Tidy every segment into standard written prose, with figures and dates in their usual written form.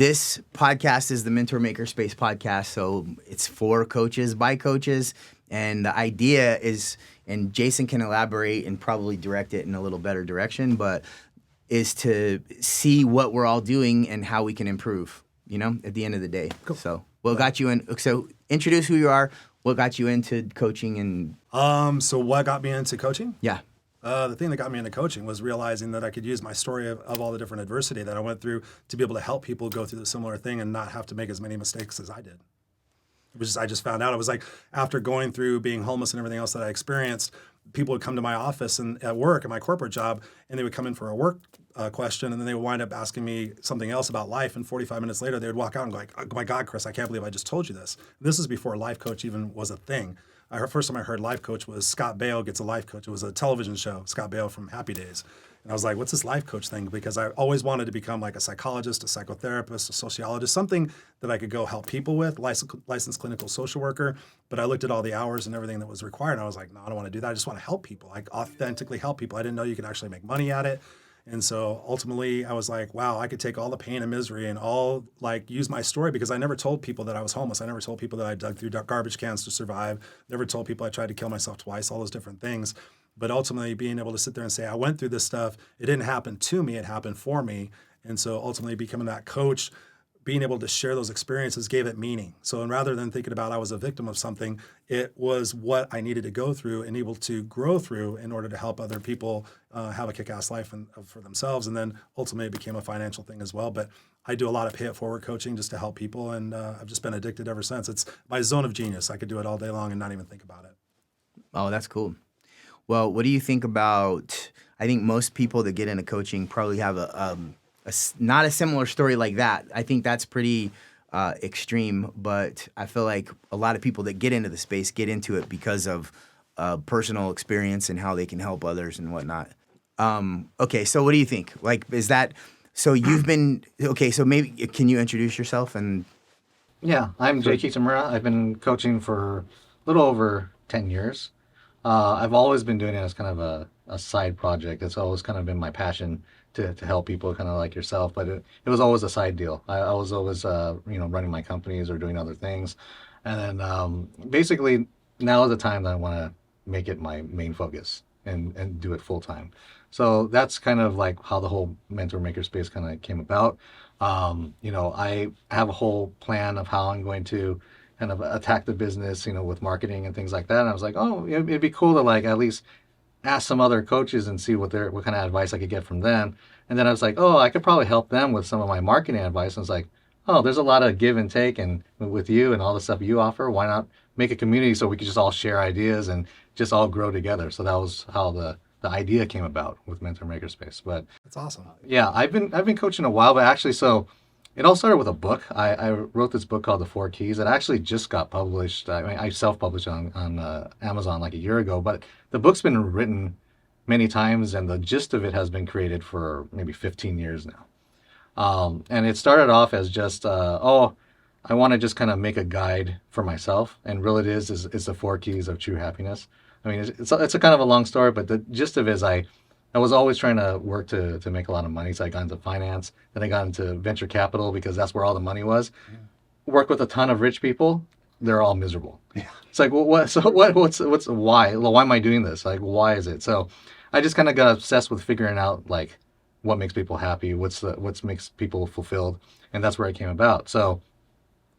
This podcast is the Mentor Makerspace Podcast, so it's for coaches by coaches, and the idea is, and Jason can elaborate and probably direct it in a little better direction, but is to see what we're all doing and how we can improve, at the end of the day. Cool. So what got you in? So introduce who you are, what got you into coaching and... So what got me into coaching? Yeah. The thing that got me into coaching was realizing that I could use my story of all the different adversity that I went through to be able to help people go through the similar thing and not have to make as many mistakes as I did. I just found out. It was like after going through being homeless and everything else that I experienced, people would come to my office and at work, at my corporate job, and they would come in for a work question, and then they would wind up asking me something else about life, and 45 minutes later, they would walk out and go like, oh my God, Chris, I can't believe I just told you this. And this is before life coach even was a thing. First time I heard life coach was Scott Baio Gets a Life Coach. It was a television show, Scott Baio from Happy Days. And I was like, what's this life coach thing? Because I always wanted to become like a psychologist, a psychotherapist, a sociologist, something that I could go help people with, licensed clinical social worker. But I looked at all the hours and everything that was required, and I was like, no, I don't want to do that. I just want to help people, like authentically help people. I didn't know you could actually make money at it. And so ultimately I was like, wow, I could take all the pain and misery and use my story, because I never told people that I was homeless. I never told people that I dug through garbage cans to survive. Never told people I tried to kill myself twice, all those different things. But ultimately being able to sit there and say, I went through this stuff. It didn't happen to me. It happened for me. And so ultimately becoming that coach, being able to share those experiences gave it meaning. So rather than thinking about I was a victim of something, it was what I needed to go through and able to grow through in order to help other people have a kick-ass life for themselves. And then ultimately it became a financial thing as well. But I do a lot of pay-it-forward coaching just to help people, and I've just been addicted ever since. It's my zone of genius. I could do it all day long and not even think about it. Oh, that's cool. Well, what do you think about, I think most people that get into coaching probably have not a similar story like that. I think that's pretty extreme, but I feel like a lot of people that get into the space get into it because of personal experience and how they can help others and whatnot. Okay, so what do you think? So maybe can you introduce yourself? And Yeah, I'm Jay Kitamura. I've been coaching for a little over 10 years. I've always been doing it as kind of a side project. It's always kind of been my passion to help people kind of like yourself, but it was always a side deal. I was always, running my companies or doing other things. And then basically now is the time that I want to make it my main focus and do it full time. So that's kind of like how the whole Mentor Makerspace kind of came about. I have a whole plan of how I'm going to kind of attack the business, with marketing and things like that. And I was like, oh, it'd be cool to at least ask some other coaches and see what kind of advice I could get from them. And then I was like, oh, I could probably help them with some of my marketing advice. And I was like, oh, there's a lot of give and take, and with you and all the stuff you offer, why not make a community so we could just all share ideas and just all grow together? So that was how the idea came about with Mentor Makerspace. But that's awesome. Yeah, I've been coaching a while, but actually, so it all started with a book. I wrote this book called The 4 Keys. It actually just got published. I self-published on Amazon like a year ago, but the book's been written many times, and the gist of it has been created for maybe 15 years now. And it started off as just, I want to just kind of make a guide for myself, and really it is the 4 keys of true happiness. I mean, it's a kind of a long story, but the gist of it is I was always trying to work to make a lot of money. So I got into finance, then I got into venture capital because that's where all the money was. Yeah. Work with a ton of rich people, they're all miserable. Yeah. It's like, well, what's why? Well, why am I doing this? Like, why is it? So I just kind of got obsessed with figuring out like what makes people happy, what makes people fulfilled, and that's where it came about. So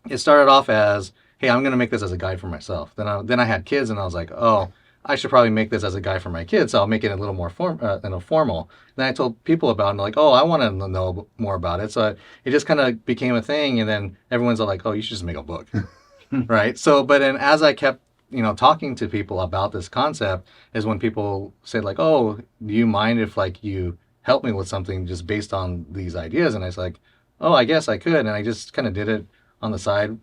it started off as, hey, I'm going to make this as a guide for myself. Then I had kids, and I was like, oh, I should probably make this as a guide for my kids, so I'll make it a little more formal. Then I told people about it, and they're like, oh, I want to know more about it. So it just kind of became a thing, and then everyone's like, oh, you should just make a book, right? So, but then as I kept, talking to people about this concept, is when people said like, oh, do you mind if you help me with something just based on these ideas? And I was like, oh, I guess I could, and I just kind of did it on the side,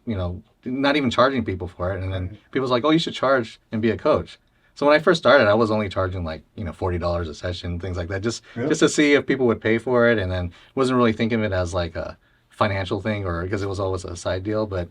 not even charging people for it. And then people's like, oh, you should charge and be a coach. So when I first started, I was only charging $40 a session, things like that, just to see if people would pay for it, and then wasn't really thinking of it as like a financial thing, or because it was always a side deal. But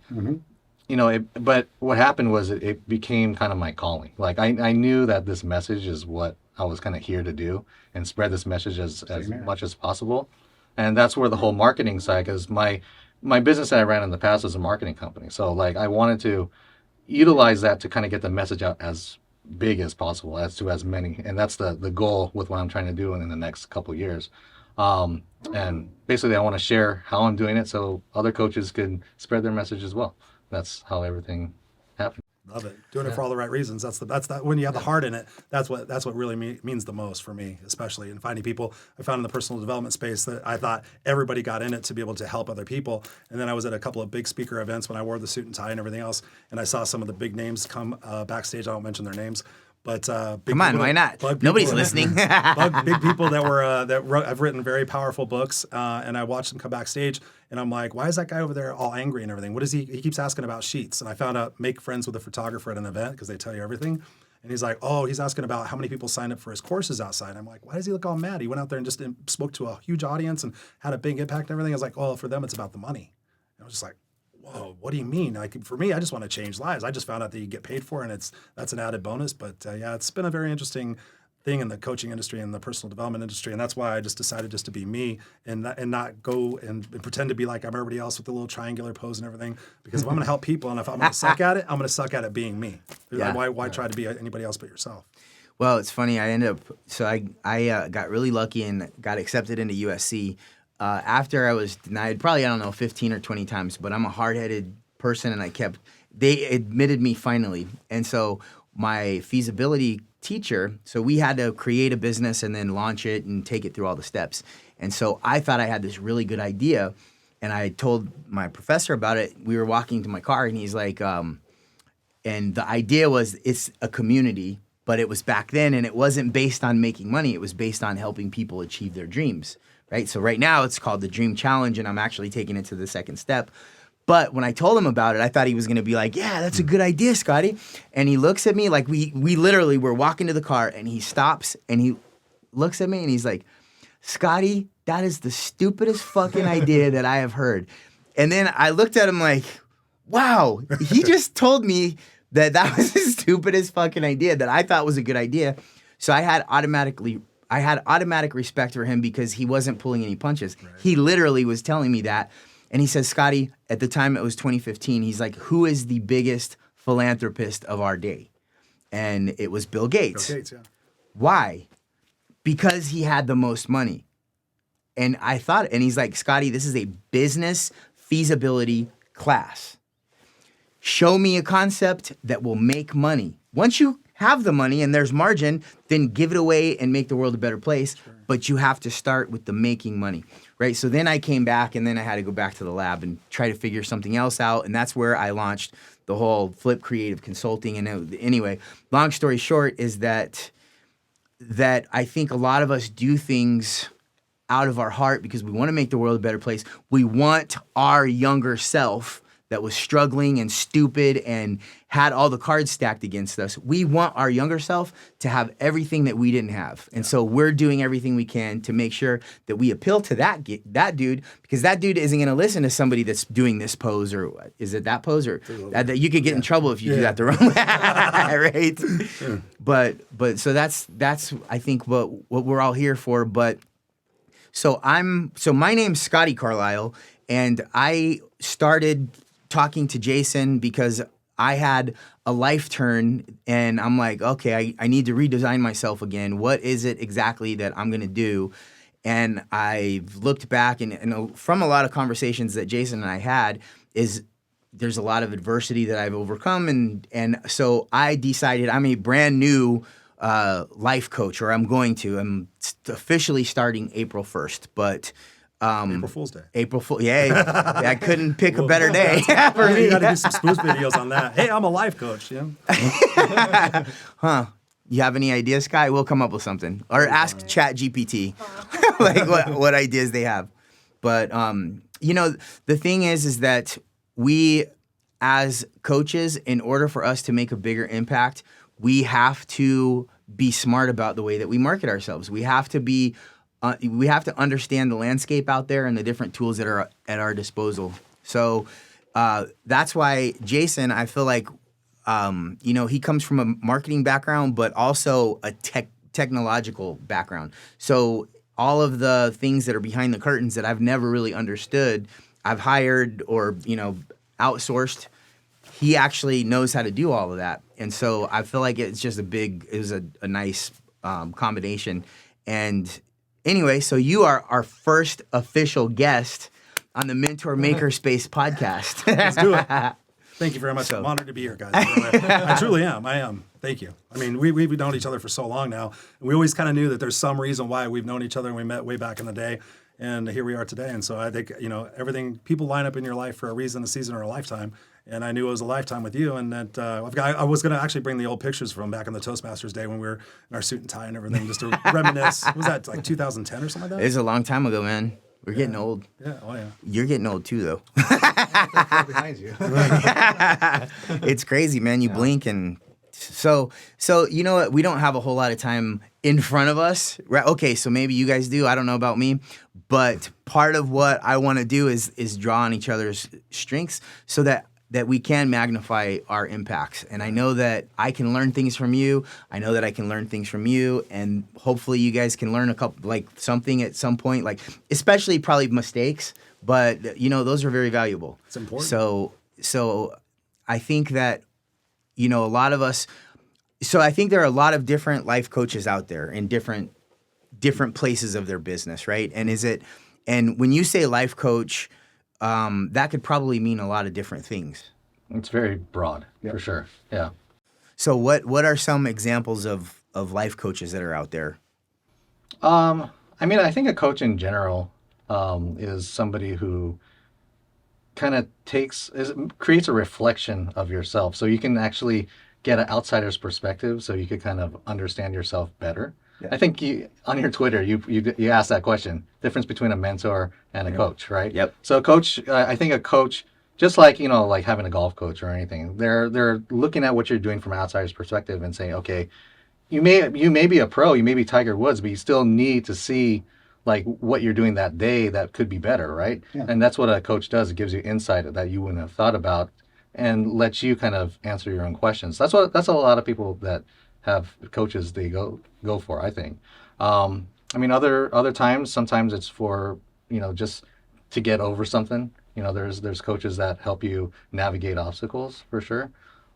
but what happened was it became kind of my calling. Like I knew that this message is what I was kind of here to do, and spread this message as much as possible. And that's where the whole marketing side, because my my business that I ran in the past was a marketing company. So like I wanted to utilize that to kind of get the message out as big as possible, as to as many. And that's the goal with what I'm trying to do in the next couple of years. And basically I want to share how I'm doing it so other coaches can spread their message as well. That's how everything happened. Love it. Doing it for all the right reasons. That's that when you have the heart in it, that's what really means the most for me, especially in finding people. I found in the personal development space that I thought everybody got in it to be able to help other people. And then I was at a couple of big speaker events when I wore the suit and tie and everything else, and I saw some of the big names come backstage. I won't mention their names. But big come on, why not? Nobody's listening. Big people that were I've written very powerful books, and I watched them come backstage, and I'm like, why is that guy over there all angry and everything? What is he? He keeps asking about sheets, and I found out make friends with a photographer at an event because they tell you everything. And he's like, oh, he's asking about how many people signed up for his courses outside. I'm like, why does he look all mad? He went out there and just spoke to a huge audience and had a big impact and everything. I was like, oh, for them it's about the money. And I was just like, whoa, what do you mean? Like for me, I just want to change lives. I just found out that you get paid for, and that's an added bonus. But yeah, it's been a very interesting thing in the coaching industry and the personal development industry, and that's why I just decided just to be me and not go and pretend to be like I'm everybody else with the little triangular pose and everything. Because if I'm going to help people and if I'm going to suck at it, I'm going to suck at it being me. Yeah. Why try to be anybody else but yourself? Well, it's funny. I got really lucky and got accepted into USC. After I was denied probably, 15 or 20 times, but I'm a hard-headed person, and they admitted me finally. And so my feasibility teacher, so we had to create a business and then launch it and take it through all the steps. And so I thought I had this really good idea, and I told my professor about it. We were walking to my car, and he's like, and the idea was it's a community, but it was back then, and it wasn't based on making money. It was based on helping people achieve their dreams. Right? So right now it's called the Dream Challenge, and I'm actually taking it to the second step. But when I told him about it, I thought he was going to be like, yeah, that's a good idea, Scotty. And he looks at me like we literally were walking to the car, and he stops and he looks at me and he's like, Scotty, that is the stupidest fucking idea that I have heard. And then I looked at him like, wow, he just told me that was the stupidest fucking idea that I thought was a good idea. So I had automatic respect for him because he wasn't pulling any punches. Right. He literally was telling me that. And he says, Scotty, at the time it was 2015, he's like, who is the biggest philanthropist of our day? And it was Bill Gates. Bill Gates, yeah. Why? Because he had the most money. And I thought, and he's like, Scotty, this is a business feasibility class. Show me a concept that will make money. Once you have the money and there's margin, then give it away and make the world a better place. Sure. But you have to start with the making money, right? So then I came back, and then I had to go back to the lab and try to figure something else out. And that's where I launched the whole Flip Creative Consulting. And anyway, long story short is that I think a lot of us do things out of our heart because we want to make the world a better place. We want our younger self that was struggling and stupid and had all the cards stacked against us. We want our younger self to have everything that we didn't have. And so we're doing everything we can to make sure that we appeal to that dude, because that dude isn't going to listen to somebody that's doing this pose, or is it that pose, or that you could get in trouble if you do that the wrong way, right? But so that's I think what we're all here for. But so my name's Scotty Carlisle, and I started talking to Jason because I had a life turn, and I'm like, okay, I need to redesign myself again. What is it exactly that I'm going to do? And I've looked back, and from a lot of conversations that Jason and I had, is there's a lot of adversity that I've overcome. And so I decided I'm a brand new life coach, or I'm officially starting April 1st, but April Fool's Day. Yeah. I couldn't pick a better day for me. You got to do some spoof videos on that. Hey, I'm a life coach. Yeah. Huh? You have any ideas, Sky? We'll come up with something, or ask Chat GPT, like what ideas they have. But the thing is that we, as coaches, in order for us to make a bigger impact, we have to be smart about the way that we market ourselves. We have to understand the landscape out there and the different tools that are at our disposal. So that's why Jason, I feel like, he comes from a marketing background, but also a technological background. So all of the things that are behind the curtains that I've never really understood, I've hired or, outsourced, he actually knows how to do all of that. And so I feel like it was a nice combination. And anyway, so you are our first official guest on the Mentor Makerspace Podcast. Let's do it. Thank you very much. I'm honored to be here, guys. I truly am. I am. Thank you. I mean, we've known each other for so long now. And we always kind of knew that there's some reason why we've known each other and we met way back in the day. And here we are today. And so I think, everything, people line up in your life for a reason, a season, or a lifetime. And I knew it was a lifetime with you. And that I was going to actually bring the old pictures from back in the Toastmasters day when we were in our suit and tie and everything, just to reminisce. Was that like 2010 or something like that? It was a long time ago, man. We're getting old. Yeah. Oh, yeah. You're getting old too, though. behind you. It's crazy, man. You blink and so you know what? We don't have a whole lot of time in front of us, right? Okay, so maybe you guys do. I don't know about me, but part of what I want to do is draw on each other's strengths so that we can magnify our impacts. And I know that I can learn things from you. I know that I can learn things from you. And hopefully you guys can learn something at some point, especially probably mistakes. But, those are very valuable. It's important. So I think that, a lot of us, so I think there are a lot of different life coaches out there in different places of their business, right? And when you say life coach, that could probably mean a lot of different things. It's very broad, for sure. Yeah. So what are some examples of life coaches that are out there? I think a coach in general is somebody who kind of creates a reflection of yourself. So you can actually get an outsider's perspective so you could kind of understand yourself better. Yeah. I think on your Twitter, you asked that question, difference between a mentor and a coach, right? Yep. So a coach, I think a coach, just like, like having a golf coach or anything, they're looking at what you're doing from an outsider's perspective and saying, okay, you may be a pro, you may be Tiger Woods, but you still need to see what you're doing that day that could be better, right? Yeah. And that's what a coach does. It gives you insight that you wouldn't have thought about and lets you kind of answer your own questions. That's a lot of people that have coaches they go for, I think. Other times, sometimes it's for, just to get over something. There's coaches that help you navigate obstacles for sure.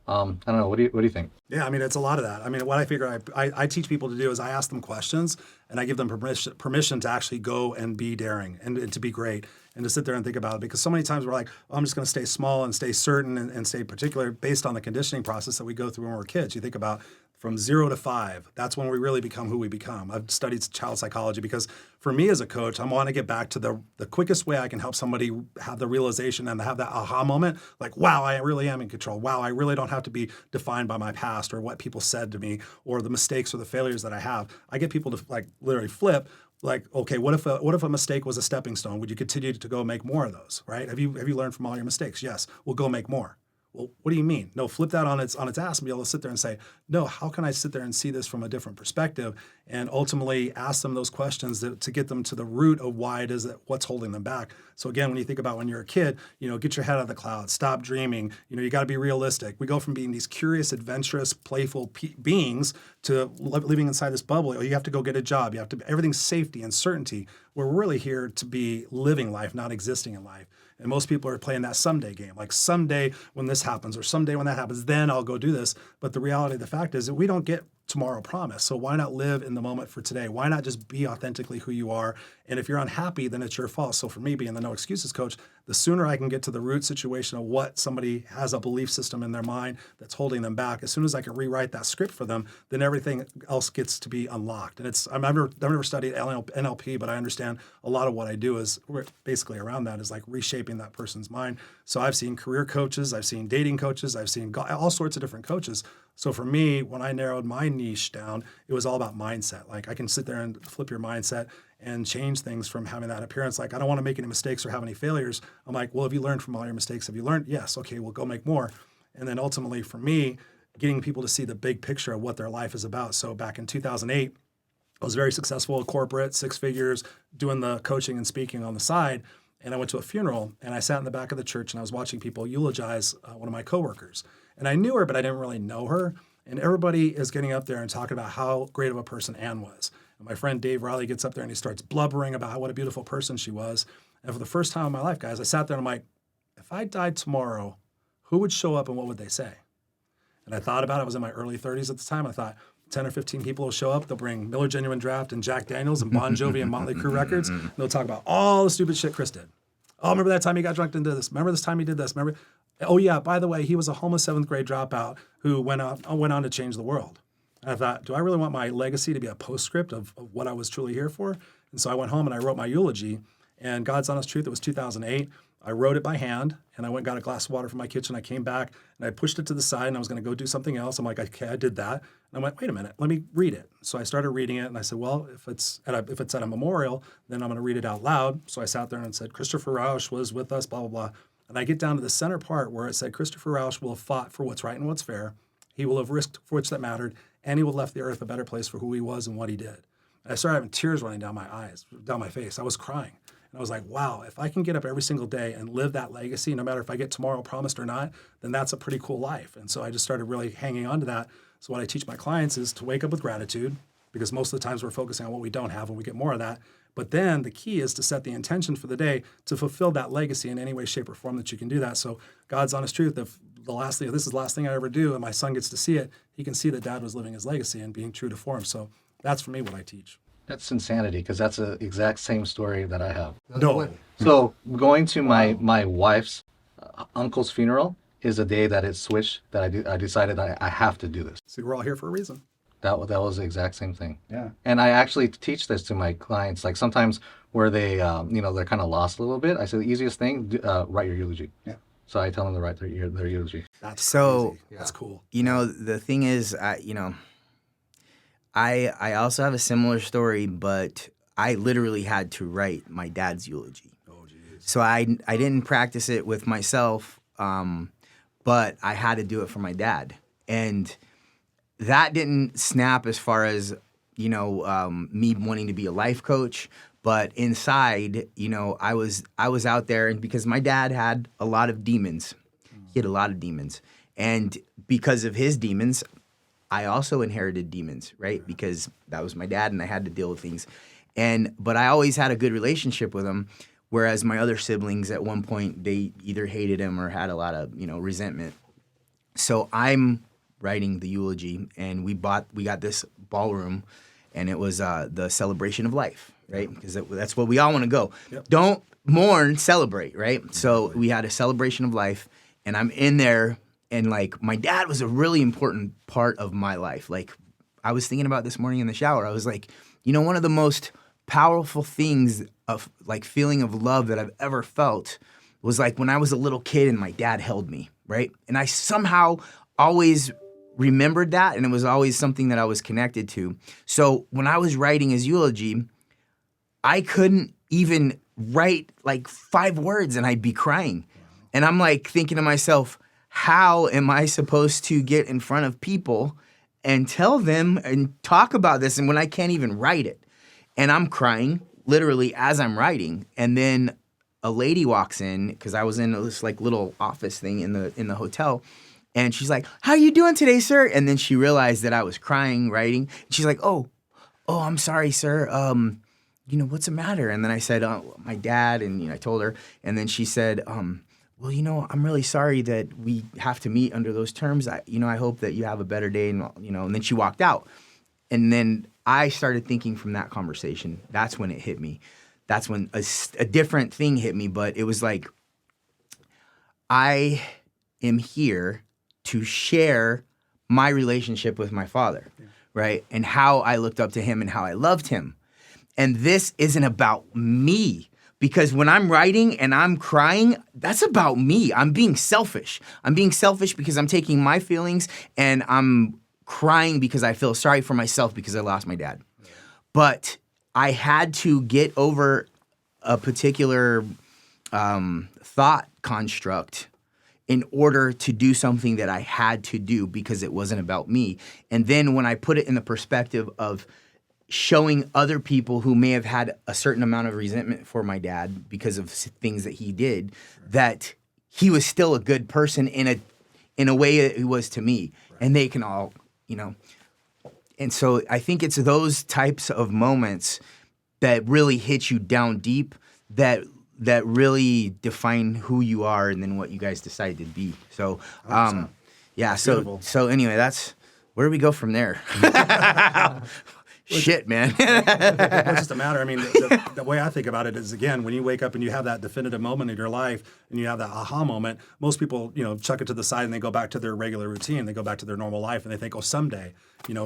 I don't know. What do you think? Yeah, it's a lot of that. What I figure I teach people to do is I ask them questions and I give them permission to actually go and be daring and to be great and to sit there and think about it. Because so many times we're like, I'm just going to stay small and stay certain and stay particular based on the conditioning process that we go through when we're kids. You think about from 0 to 5, that's when we really become who we become. I've studied child psychology because for me as a coach, I want to get back to the quickest way I can help somebody have the realization and have that aha moment, like, wow, I really am in control. Wow, I really don't have to be defined by my past or what people said to me or the mistakes or the failures that I have. I get people to literally flip. Okay, what if a mistake was a stepping stone? Would you continue to go make more of those, right? Have you learned from all your mistakes? Yes, we'll go make more. Well, what do you mean? No, flip that on its ass and be able to sit there and say, no, how can I sit there and see this from a different perspective and ultimately ask them those questions to get them to the root of why it is that what's holding them back. So again, when you think about when you're a kid, get your head out of the clouds, stop dreaming. You got to be realistic. We go from being these curious, adventurous, playful beings to living inside this bubble. You have to go get a job. Everything's safety and certainty. We're really here to be living life, not existing in life. And most people are playing that someday game. Like someday when this happens or someday when that happens, then I'll go do this. But the reality of the fact is that we don't get tomorrow promise. So why not live in the moment for today? Why not just be authentically who you are? And if you're unhappy, then it's your fault. So for me, being the no excuses coach, the sooner I can get to the root situation of what somebody has a belief system in their mind that's holding them back, as soon as I can rewrite that script for them, then everything else gets to be unlocked. And I've never studied NLP, but I understand a lot of what I do is basically around that is reshaping that person's mind. So I've seen career coaches, I've seen dating coaches, I've seen all sorts of different coaches. So for me, when I narrowed my niche down, it was all about mindset. I can sit there and flip your mindset and change things from having that appearance. I don't want to make any mistakes or have any failures. I'm like, well, have you learned from all your mistakes? Have you learned? Yes. Okay, we'll go make more. And then ultimately for me, getting people to see the big picture of what their life is about. So back in 2008, I was very successful at corporate, 6 figures, doing the coaching and speaking on the side. And I went to a funeral and I sat in the back of the church and I was watching people eulogize one of my coworkers. And I knew her, but I didn't really know her. And everybody is getting up there and talking about how great of a person Ann was. And my friend Dave Riley gets up there and he starts blubbering about what a beautiful person she was. And for the first time in my life, guys, I sat there and I'm like, if I died tomorrow, who would show up and what would they say? And I thought about it. I was in my early 30s at the time. I thought 10 or 15 people will show up. They'll bring Miller Genuine Draft and Jack Daniels and Bon Jovi and Motley Crue records. And they'll talk about all the stupid shit Chris did. Oh, remember that time he got drunk and did this? Remember this time he did this? Remember? Oh, yeah, by the way, he was a homeless 7th grade dropout who went on to change the world. And I thought, do I really want my legacy to be a postscript of what I was truly here for? And so I went home and I wrote my eulogy. And God's honest truth, it was 2008. I wrote it by hand, and I went and got a glass of water from my kitchen. I came back, and I pushed it to the side, and I was going to go do something else. I'm like, okay, I did that. And I went, wait a minute, let me read it. So I started reading it, and I said, well, if it's at a memorial, then I'm going to read it out loud. So I sat there and said, Christopher Rausch was with us, blah, blah, blah. And I get down to the center part where it said, Christopher Rausch will have fought for what's right and what's fair. He will have risked for which that mattered, and he will have left the earth a better place for who he was and what he did. And I started having tears running down my eyes, down my face. I was crying. And I was like, wow, if I can get up every single day and live that legacy, no matter if I get tomorrow promised or not, then that's a pretty cool life. And so I just started really hanging on to that. So what I teach my clients is to wake up with gratitude, because most of the times we're focusing on what we don't have and we get more of that. But then the key is to set the intention for the day to fulfill that legacy in any way, shape, or form that you can do that. So God's honest truth, if this is the last thing I ever do and my son gets to see it, he can see that dad was living his legacy and being true to form. So that's for me what I teach. That's insanity, because that's the exact same story that I have. No. So going to my wife's uncle's funeral is a day that it switched, that I decided I have to do this. See, we're all here for a reason. That was the exact same thing. Yeah. And I actually teach this to my clients, like sometimes where they, they're kind of lost a little bit. I say the easiest thing, write your eulogy. Yeah. So I tell them to write their eulogy. That's So, crazy. That's cool. The thing is, I also have a similar story, but I literally had to write my dad's eulogy. Oh, geez. So I didn't practice it with myself, but I had to do it for my dad. And that didn't snap as far as, me wanting to be a life coach. But inside, I was out there, and because my dad had a lot of demons. He had a lot of demons. And because of his demons, I also inherited demons, right? Because that was my dad and I had to deal with things. But I always had a good relationship with him, whereas my other siblings at one point, they either hated him or had a lot of, resentment. So I'm writing the eulogy, and we got this ballroom, and it was the celebration of life, right? Because that's what we all want to go. Yep. Don't mourn, celebrate, right? So we had a celebration of life, and I'm in there. And, my dad was a really important part of my life. I was thinking about this morning in the shower. I was like, one of the most powerful things of, feeling of love that I've ever felt was, when I was a little kid and my dad held me, right? And I somehow always remembered that, and it was always something that I was connected to. So when I was writing his eulogy, I couldn't even write, 5 words, and I'd be crying. And I'm, thinking to myself, how am I supposed to get in front of people and tell them and talk about this, and when I can't even write it? And I'm crying literally as I'm writing. And then a lady walks in, because I was in this little office thing in the hotel, and she's like, "How are you doing today, sir?" And then she realized that I was crying writing. She's like, "Oh, I'm sorry, sir. What's the matter?" And then I said, "My dad," and I told her. And then she said, "Well, I'm really sorry that we have to meet under those terms. I hope that you have a better day." And, and then she walked out. And then I started thinking from that conversation. That's when it hit me. That's when a different thing hit me. But it was I am here to share my relationship with my father, right? And how I looked up to him and how I loved him. And this isn't about me. Because when I'm writing and I'm crying, that's about me. I'm being selfish. I'm being selfish because I'm taking my feelings and I'm crying because I feel sorry for myself because I lost my dad. But I had to get over a particular thought construct in order to do something that I had to do because it wasn't about me. And then when I put it in the perspective of showing other people who may have had a certain amount of resentment for my dad because of things that he did, that he was still a good person in a way that he was to me. And they can all, And so I think it's those types of moments that really hit you down deep that really define who you are and then what you guys decide to be. So, yeah. So anyway, that's where do we go from there? Shit, man. It's just a matter. I mean, the way I think about it is, again, when you wake up and you have that definitive moment in your life and you have that aha moment, most people, chuck it to the side and they go back to their regular routine. They go back to their normal life and they think, oh, someday.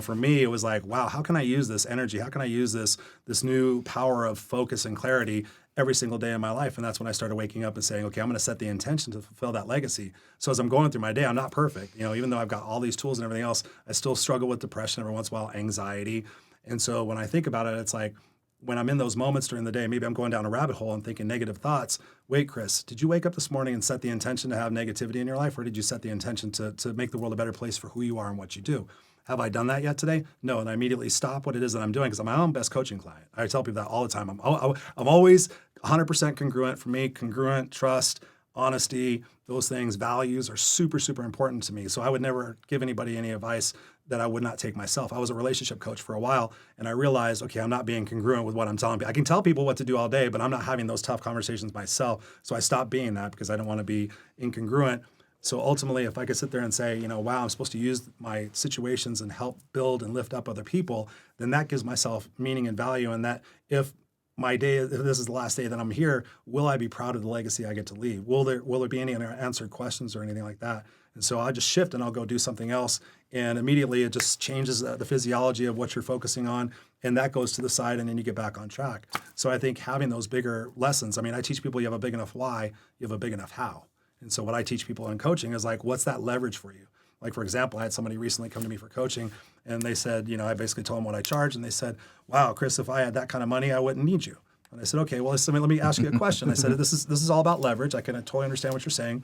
For me, it was like, wow, how can I use this energy? How can I use this new power of focus and clarity every single day in my life? And that's when I started waking up and saying, okay, I'm going to set the intention to fulfill that legacy. So as I'm going through my day, I'm not perfect. Even though I've got all these tools and everything else, I still struggle with depression every once in a while, anxiety. And so when I think about it, it's like when I'm in those moments during the day, maybe I'm going down a rabbit hole and thinking negative thoughts. Wait, Chris, did you wake up this morning and set the intention to have negativity in your life? Or did you set the intention to make the world a better place for who you are and what you do? Have I done that yet today? No. And I immediately stop what it is that I'm doing because I'm my own best coaching client. I tell people that all the time. I'm always 100% congruent. For me, congruent, trust, honesty, those things, values are super, super important to me. So I would never give anybody any advice that I would not take myself. I was a relationship coach for a while, and I realized, okay, I'm not being congruent with what I'm telling people. I can tell people what to do all day, but I'm not having those tough conversations myself. So I stopped being that because I don't want to be incongruent. So ultimately, if I could sit there and say, wow, I'm supposed to use my situations and help build and lift up other people, then that gives myself meaning and value. And that if this is the last day that I'm here, will I be proud of the legacy I get to leave? Will there be any unanswered questions or anything like that? And so I'll just shift and I'll go do something else. And immediately it just changes the physiology of what you're focusing on. And that goes to the side and then you get back on track. So I think having those bigger lessons, I teach people you have a big enough why, you have a big enough how. And so what I teach people in coaching is like, what's that leverage for you? Like, for example, I had somebody recently come to me for coaching and they said, I basically told them what I charge. And they said, wow, Chris, if I had that kind of money, I wouldn't need you. And I said, okay, well, let me ask you a question. I said, this is all about leverage. I can totally understand what you're saying.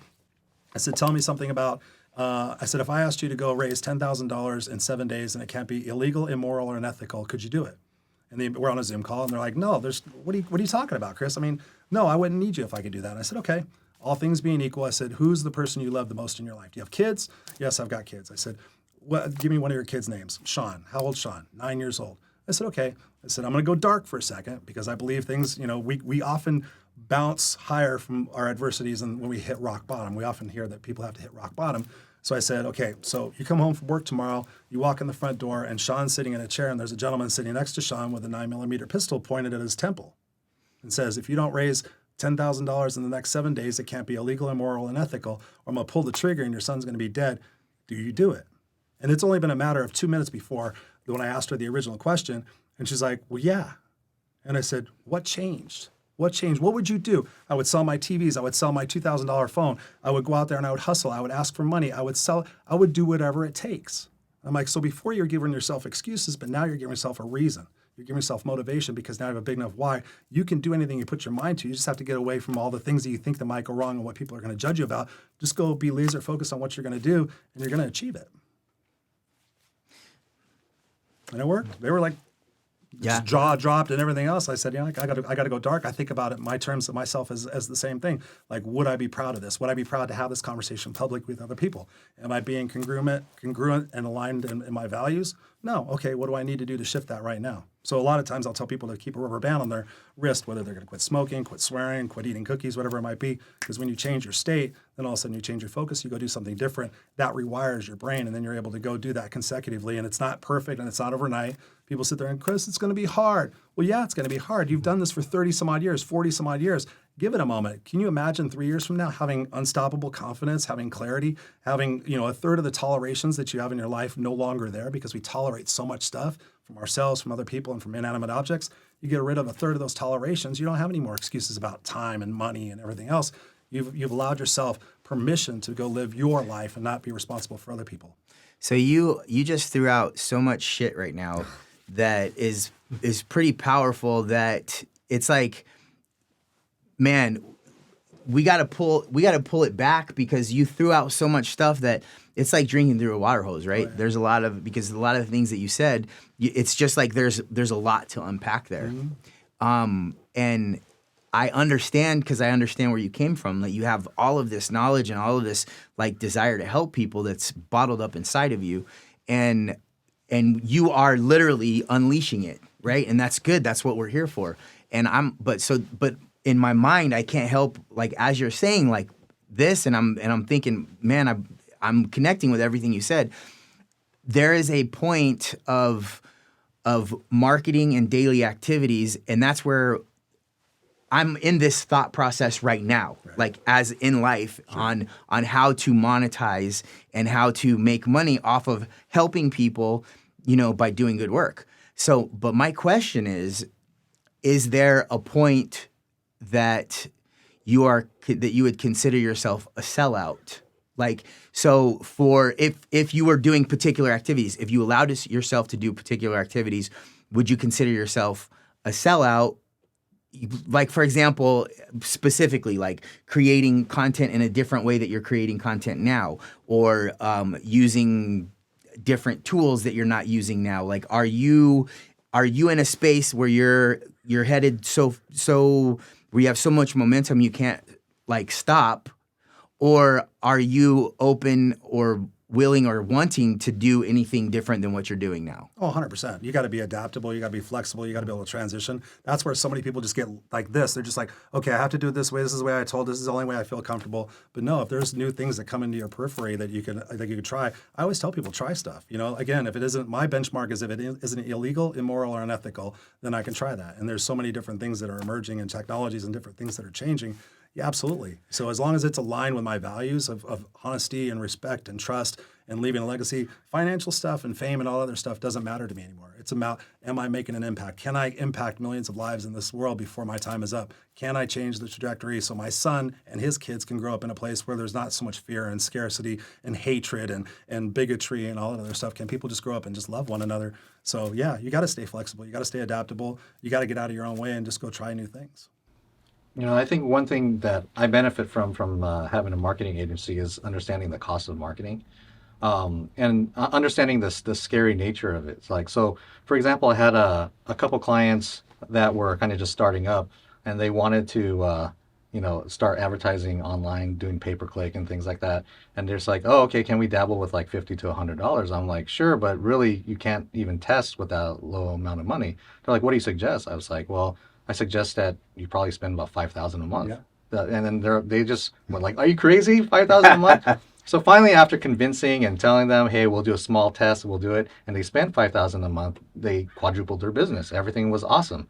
I said, tell me something about, I said, if I asked you to go raise $10,000 in 7 days and it can't be illegal, immoral, or unethical, could you do it? And we're on a Zoom call and they're like, no, what are you talking about, Chris? No, I wouldn't need you if I could do that. And I said, okay. All things being equal, I said, who's the person you love the most in your life? Do you have kids? Yes, I've got kids. I said, give me one of your kids' names. Sean. How old's Sean? 9 years old. I said, okay. I said, I'm going to go dark for a second because I believe things, we often bounce higher from our adversities than when we hit rock bottom. We often hear that people have to hit rock bottom. So I said, okay, so you come home from work tomorrow, you walk in the front door and Sean's sitting in a chair and there's a gentleman sitting next to Sean with a 9mm pistol pointed at his temple and says, if you don't raise $10,000 in the next 7 days, it can't be illegal, immoral, and ethical, or I'm going to pull the trigger and your son's going to be dead. Do you do it? And it's only been a matter of 2 minutes before when I asked her the original question, and she's like, well, yeah. And I said, what changed? What changed? What would you do? I would sell my TVs. I would sell my $2,000 phone. I would go out there and I would hustle. I would ask for money. I would do whatever it takes. I'm like, so before you're giving yourself excuses, but now you're giving yourself a reason. You're giving yourself motivation because now you have a big enough why. You can do anything you put your mind to. You just have to get away from all the things that you think that might go wrong and what people are going to judge you about. Just go be laser focused on what you're going to do, and you're going to achieve it. And it worked. They were like, jaw dropped and everything else. I said, I got to go dark. I think about it in my terms of myself as the same thing. Like, would I be proud of this? Would I be proud to have this conversation public with other people? Am I being congruent and aligned in my values? No. Okay, what do I need to do to shift that right now? So a lot of times I'll tell people to keep a rubber band on their wrist, whether they're going to quit smoking, quit swearing, quit eating cookies, whatever it might be. Because when you change your state, then all of a sudden you change your focus, you go do something different. That rewires your brain, and then you're able to go do that consecutively. And it's not perfect, and it's not overnight. People sit there and, Chris, it's going to be hard. Well, yeah, it's going to be hard. You've done this for 30 some odd years, 40 some odd years. Give it a moment. Can you imagine 3 years from now having unstoppable confidence, having clarity, having a third of the tolerations that you have in your life no longer there because we tolerate so much stuff from ourselves, from other people, and from inanimate objects? You get rid of a third of those tolerations. You don't have any more excuses about time and money and everything else. You've allowed yourself permission to go live your life and not be responsible for other people. So you just threw out so much shit right now that is pretty powerful. That it's like, man, we got to pull it back because you threw out so much stuff that it's like drinking through a water hose, right? Right. There's a lot of the things that you said, it's just like there's a lot to unpack there. Mm-hmm. And I understand because I understand where you came from. That you have all of this knowledge and all of this like desire to help people that's bottled up inside of you, and and you are literally unleashing it, right? And that's good. That's what we're here for. And but in my mind, I can't help, like, as you're saying like this, and I'm thinking, man, I'm connecting with everything you said. There is a point of marketing and daily activities, and that's where I'm in this thought process right now, like as in life, on how to monetize and how to make money off of helping people, by doing good work. So, but my question is there a point that you would consider yourself a sellout? Like, so for if you were doing particular activities, if you allowed yourself to do particular activities, would you consider yourself a sellout? Like, for example, specifically, like creating content in a different way that you're creating content now, or using different tools that you're not using now. Like, are you in a space where you're headed so where you have so much momentum you can't like stop, or are you open or willing or wanting to do anything different than what you're doing now? Oh, 100%. You got to be adaptable. You got to be flexible. You got to be able to transition. That's where so many people just get like this. They're just like, okay, I have to do it this way. This is the way I told. This is the only way I feel comfortable. But no, if there's new things that come into your periphery that you could try, I always tell people, try stuff. Again, if it isn't, my benchmark is if it isn't illegal, immoral, or unethical, then I can try that. And there's so many different things that are emerging and technologies and different things that are changing. Yeah, absolutely. So as long as it's aligned with my values of honesty and respect and trust and leaving a legacy, financial stuff and fame and all other stuff doesn't matter to me anymore. It's about, am I making an impact? Can I impact millions of lives in this world before my time is up? Can I change the trajectory so my son and his kids can grow up in a place where there's not so much fear and scarcity and hatred and bigotry and all that other stuff? Can people just grow up and just love one another? So yeah, you got to stay flexible. You got to stay adaptable. You got to get out of your own way and just go try new things. I think one thing that I benefit from having a marketing agency is understanding the cost of marketing, and understanding the scary nature of it. It's like, so for example, I had a couple clients that were kind of just starting up, and they wanted to start advertising online, doing pay-per-click and things like that. And they're just like, oh, okay, can we dabble with like $50 to $100? I'm like, sure, but really you can't even test with that low amount of money. They're like, what do you suggest? I was like, well, I suggest that you probably spend about $5,000 a month. Yeah. And then they just went like, are you crazy? $5,000 a month? So finally, after convincing and telling them, hey, we'll do a small test, we'll do it, and they spent $5,000 a month, they quadrupled their business. Everything was awesome.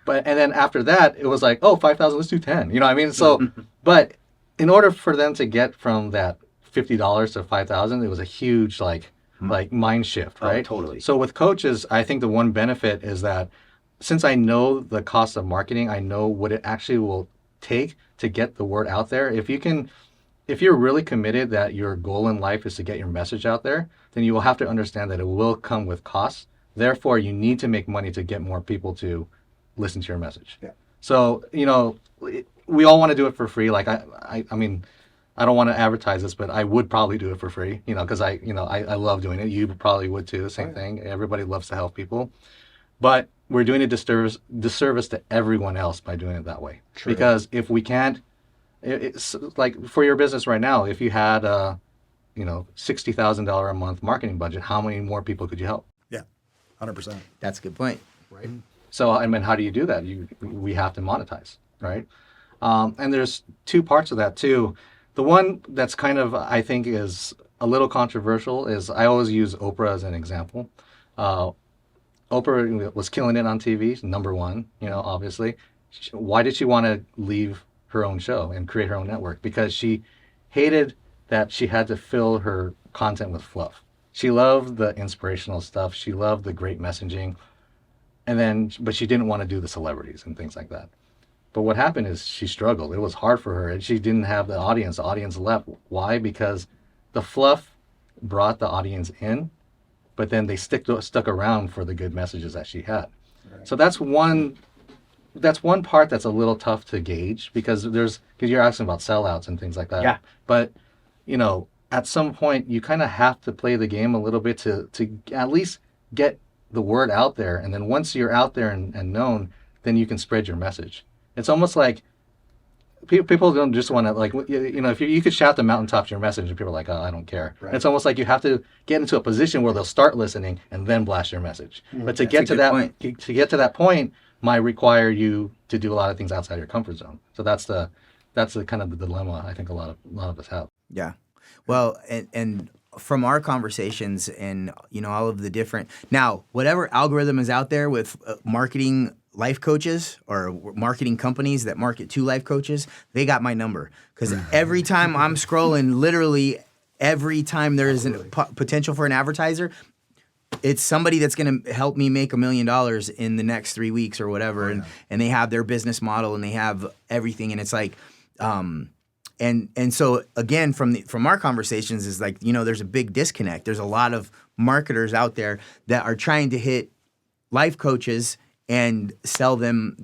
And then after that, it was like, oh, 5,000, let's do 10. You know what I mean? So, but in order for them to get from that $50 to 5,000, it was a huge like mind shift, right? Oh, totally. So with coaches, I think the one benefit is that since I know the cost of marketing, I know what it actually will take to get the word out there. If you're really committed that your goal in life is to get your message out there, then you will have to understand that it will come with costs. Therefore, you need to make money to get more people to listen to your message. Yeah. So, we all want to do it for free. Like I mean, I don't want to advertise this, but I would probably do it for free, because I love doing it. You probably would too, the same thing. Everybody loves to help people. But we're doing a disservice to everyone else by doing it that way. True. Because if we can't, it's like for your business right now, if you had a, $60,000 a month marketing budget, how many more people could you help? Yeah, 100%. That's a good point. Right. So, I mean, how do you do that? We have to monetize, right? And there's two parts of that too. The one that's kind of, I think, is a little controversial is I always use Oprah as an example. Oprah was killing it on TV, number one, obviously. Why did she want to leave her own show and create her own network? Because she hated that she had to fill her content with fluff. She loved the inspirational stuff. She loved the great messaging. But she didn't want to do the celebrities and things like that. But what happened is she struggled. It was hard for her, and she didn't have the audience. The audience left. Why? Because the fluff brought the audience in, but then they stuck around for the good messages that she had. Right. So that's one part that's a little tough to gauge because you're asking about sellouts and things like that. Yeah. But at some point you kind of have to play the game a little bit to at least get the word out there, and then once you're out there and known, then you can spread your message. It's almost like people don't just want to, like, if you could shout the mountaintops your message and people are like, oh, I don't care. Right. It's almost like you have to get into a position where they'll start listening and then blast your message. But to get to that point might require you to do a lot of things outside your comfort zone. So that's the kind of the dilemma I think a lot of us have. Yeah. Well, and from our conversations and, all of the different, now, whatever algorithm is out there with marketing life coaches or marketing companies that market to life coaches, they got my number. Because every time I'm scrolling, literally every time there is a potential for an advertiser, it's somebody that's going to help me make $1 million in the next 3 weeks or whatever. And they have their business model and they have everything. And it's like, and so again, from our conversations is like, there's a big disconnect. There's a lot of marketers out there that are trying to hit life coaches and sell them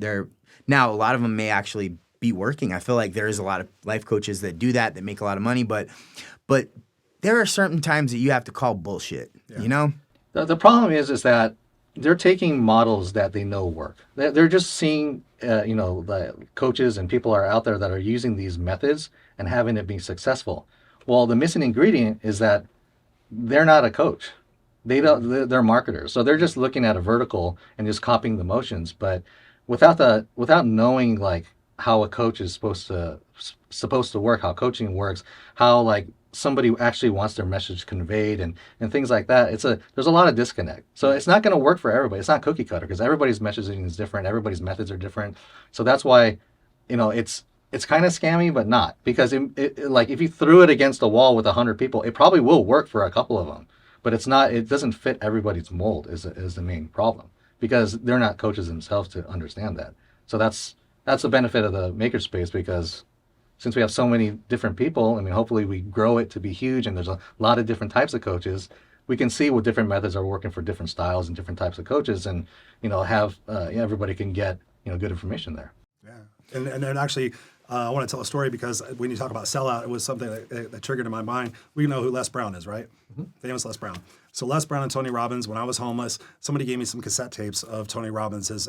now a lot of them may actually be working. I feel like there is a lot of life coaches that do that make a lot of money, but there are certain times that you have to call bullshit, The problem is that they're taking models that they know work. They're just seeing, the coaches and people are out there that are using these methods and having it be successful. Well, the missing ingredient is that they're not a coach. They're marketers. So they're just looking at a vertical and just copying the motions. But without knowing like how a coach is supposed to work, how coaching works, how like somebody actually wants their message conveyed and things like that, there's a lot of disconnect. So it's not going to work for everybody. It's not cookie cutter because everybody's messaging is different. Everybody's methods are different. So that's why, it's kind of scammy, but not, because like if you threw it against a wall with 100 people, it probably will work for a couple of them, but it doesn't fit everybody's mold is the main problem, because they're not coaches themselves to understand that. So that's the benefit of the makerspace, because since we have so many different people, hopefully we grow it to be huge and there's a lot of different types of coaches, we can see what different methods are working for different styles and different types of coaches, and have everybody can get good information there. Yeah, and actually, I want to tell a story, because when you talk about sellout, it was something that triggered in my mind. We know who Les Brown is, right? Mm-hmm. Famous Les Brown. So Les Brown and Tony Robbins, when I was homeless, somebody gave me some cassette tapes of Tony Robbins, his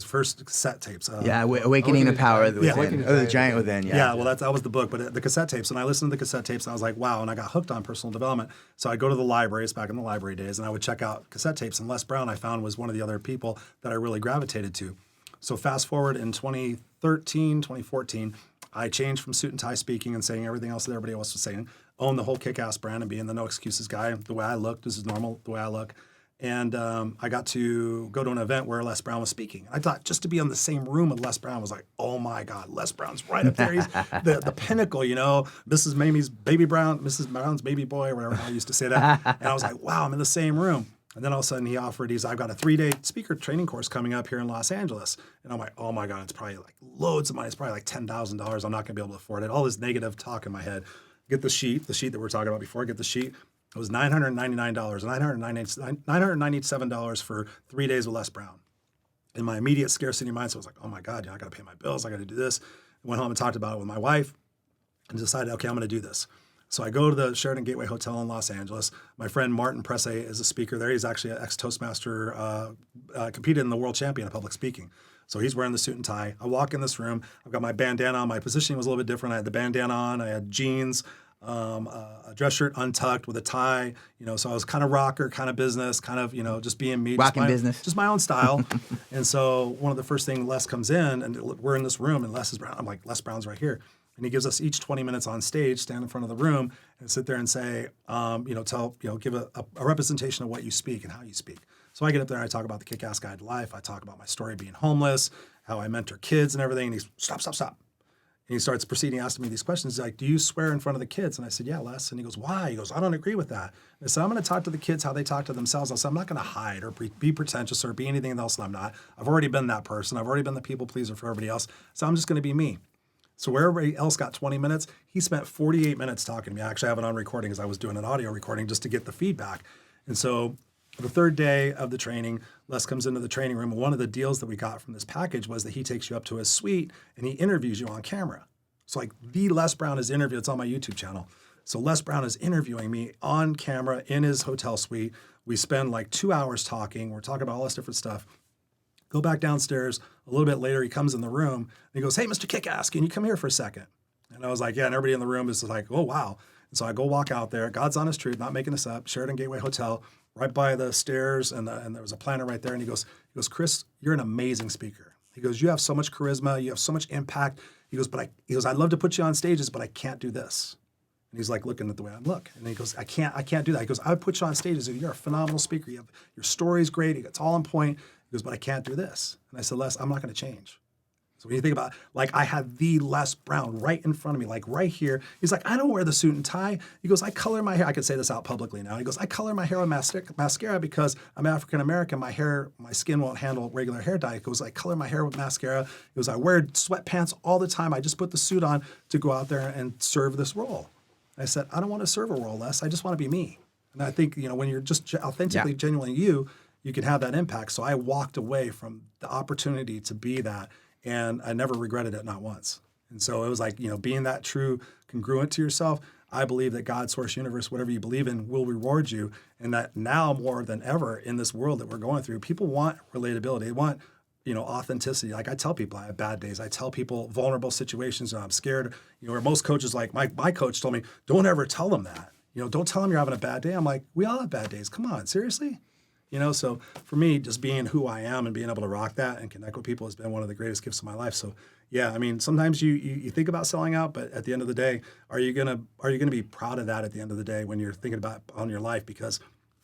first cassette tapes. Awakening the Power Within. The Giant Within. Yeah, well, that was the book, but the cassette tapes, and I listened to the cassette tapes, and I was like, wow, and I got hooked on personal development. So I'd go to the libraries back in the library days, and I would check out cassette tapes, and Les Brown I found was one of the other people that I really gravitated to. So fast forward in 2013, 2014, I changed from suit and tie speaking and saying everything else that everybody else was saying, own the whole kick-ass brand and being the no excuses guy. The way I look, this is normal, the way I look. And I got to go to an event where Les Brown was speaking. I thought just to be in the same room with Les Brown was like, oh my God, Les Brown's right up there. He's the pinnacle, Mrs. Brown's baby boy, or whatever I used to say that. And I was like, wow, I'm in the same room. And then all of a sudden he offered, I've got a 3-day speaker training course coming up here in Los Angeles. And I'm like, oh my God, it's probably like loads of money. It's probably like $10,000. I'm not going to be able to afford it. All this negative talk in my head. Get the sheet that we were talking about before, get the sheet. It was $999, $997 for 3 days with Les Brown. In my immediate scarcity mindset, I was like, oh my God, I got to pay my bills. I got to do this. I went home and talked about it with my wife and decided, okay, I'm going to do this. So I go to the Sheraton Gateway Hotel in Los Angeles. My friend Martin Presse is a speaker there. He's actually an ex-Toastmaster, competed in the world champion of public speaking. So he's wearing the suit and tie. I walk in this room. I've got my bandana on. My positioning was a little bit different. I had the bandana on. I had jeans, a dress shirt untucked with a tie. So I was kind of rocker, kind of business, kind of, just being me. Rocking business. Just my own style. And so one of the first things, Les comes in, and we're in this room, and Les is Brown. I'm like, Les Brown's right here. And he gives us each 20 minutes on stage, stand in front of the room, and sit there and say, give a representation of what you speak and how you speak. So I get up there and I talk about the Kick-Ass Guide to Life. I talk about my story of being homeless, how I mentor kids and everything. And he's, stop. And he starts proceeding, asking me these questions. He's like, do you swear in front of the kids? And I said, yeah, Les. And he goes, why? He goes, I don't agree with that. And I said, I'm going to talk to the kids how they talk to themselves. I said, I'm not going to hide or be pretentious or be anything else that I'm not. I've already been that person. I've already been the people pleaser for everybody else. So I'm just going to be me. So where everybody else got 20 minutes, he spent 48 minutes talking to me. I actually have it on recording because I was doing an audio recording just to get the feedback. And so the third day of the training, Les comes into the training room. And one of the deals that we got from this package was that he takes you up to his suite and he interviews you on camera. So like the Les Brown is interviewed. It's on my YouTube channel. So Les Brown is interviewing me on camera in his hotel suite. We spend like 2 hours talking. We're talking about all this different stuff. Go back downstairs. A little bit later, he comes in the room and he goes, "Hey, Mr. Kick-Ass, can you come here for a second?" And I was like, yeah, and everybody in the room is like, "Oh, wow." And so I go walk out there. God's honest truth, not making this up. Sheraton Gateway Hotel, right by the stairs, and there was a planter right there. And he goes, "Chris, you're an amazing speaker." He goes, "You have so much charisma. You have so much impact." He goes, "I'd love to put you on stages, but I can't do this." And he's like looking at the way I look. And he goes, I can't do that. He goes, "I would put you on stages. You're a phenomenal speaker. Your story's great. It's all on point." He goes, "But I can't do this." And I said, "Les, I'm not going to change." So when you think about, like, I had the Les Brown right in front of me, like right here. He's like, "I don't wear the suit and tie." He goes, "I color my hair." I could say this out publicly now. He goes, "I color my hair with mascara because I'm African American. My skin won't handle regular hair dye." He goes, "I color my hair with mascara." He goes, "I wear sweatpants all the time. I just put the suit on to go out there and serve this role." I said, "I don't want to serve a role, Les. I just want to be me." And I think, when you're just authentically, genuinely you can have that impact. So I walked away from the opportunity to be that. And I never regretted it, not once. And so it was like, being that true, congruent to yourself. I believe that God, source, universe, whatever you believe in, will reward you. And that now more than ever in this world that we're going through, people want relatability. They want, authenticity. Like I tell people I have bad days. I tell people vulnerable situations and I'm scared. Where most coaches, like my coach told me, "Don't ever tell them that. Don't tell them you're having a bad day." I'm like, we all have bad days. Come on, seriously? So for me, just being who I am and being able to rock that and connect with people has been one of the greatest gifts of my life. So yeah, I mean, sometimes you think about selling out, but at the end of the day, are you gonna be proud of that at the end of the day when you're thinking about on your life? Because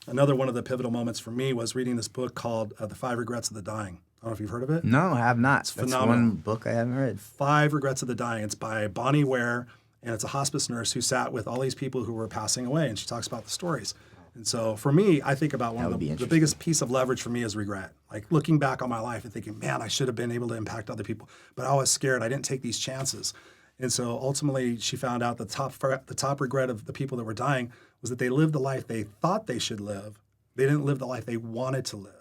another one of the pivotal moments for me was reading this book called The 5 Regrets of the Dying. I don't know if you've heard of it. No, I have not. That's phenomenal. one book I haven't read. 5 Regrets of the Dying. It's by Bonnie Ware, and it's a hospice nurse who sat with all these people who were passing away, and she talks about the stories. And so for me, I think about one of the biggest piece of leverage for me is regret. Like looking back on my life and thinking, man, I should have been able to impact other people, but I was scared. I didn't take these chances. And so ultimately, she found out the top regret of the people that were dying was that they lived the life they thought they should live. They didn't live the life they wanted to live.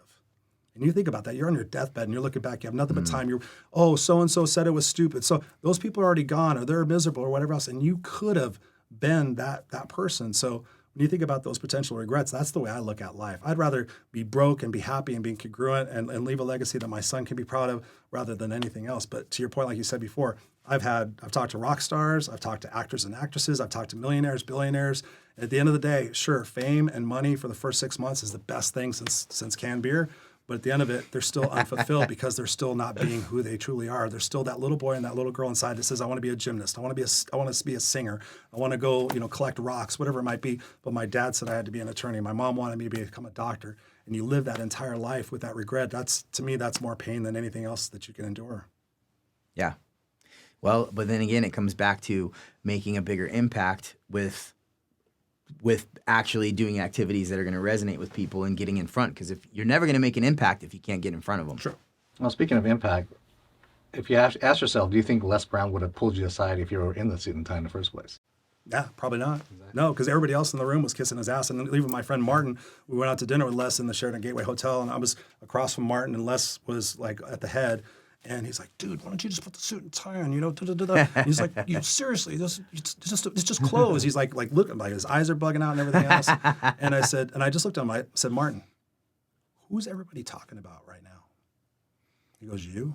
And you think about that. You're on your deathbed and you're looking back. You have nothing but time. So-and-so said it was stupid. So those people are already gone or they're miserable or whatever else. And you could have been that person. So when you think about those potential regrets, that's the way I look at life. I'd rather be broke and be happy and be congruent and leave a legacy that my son can be proud of rather than anything else. But to your point, like you said before, I've talked to rock stars, I've talked to actors and actresses, I've talked to millionaires, billionaires. And at the end of the day, sure, fame and money for the first 6 months is the best thing since canned beer. But at the end of it, they're still unfulfilled because they're still not being who they truly are. There's still that little boy and that little girl inside that says, "I want to be a gymnast. I want to be a singer. I want to go, collect rocks, whatever it might be." But my dad said I had to be an attorney. My mom wanted me to become a doctor. And you live that entire life with that regret. To me, that's more pain than anything else that you can endure. Yeah. Well, but then again, it comes back to making a bigger impact with actually doing activities that are going to resonate with people and getting in front. Because if you're never going to make an impact if you can't get in front of them. Sure. Well, speaking of impact, if you ask yourself, do you think Les Brown would have pulled you aside if you were in the suit and tie in the first place? Yeah, probably not. Exactly. No, because everybody else in the room was kissing his ass. And even my friend Martin, we went out to dinner with Les in the Sheraton Gateway Hotel, and I was across from Martin, and Les was like at the head. And he's like, "Dude, why don't you just put the suit and tie on, And he's like, seriously, it's just clothes." He's like looking, like his eyes are bugging out and everything else. And I just looked at him, I said, "Martin, who's everybody talking about right now?" He goes, "You?"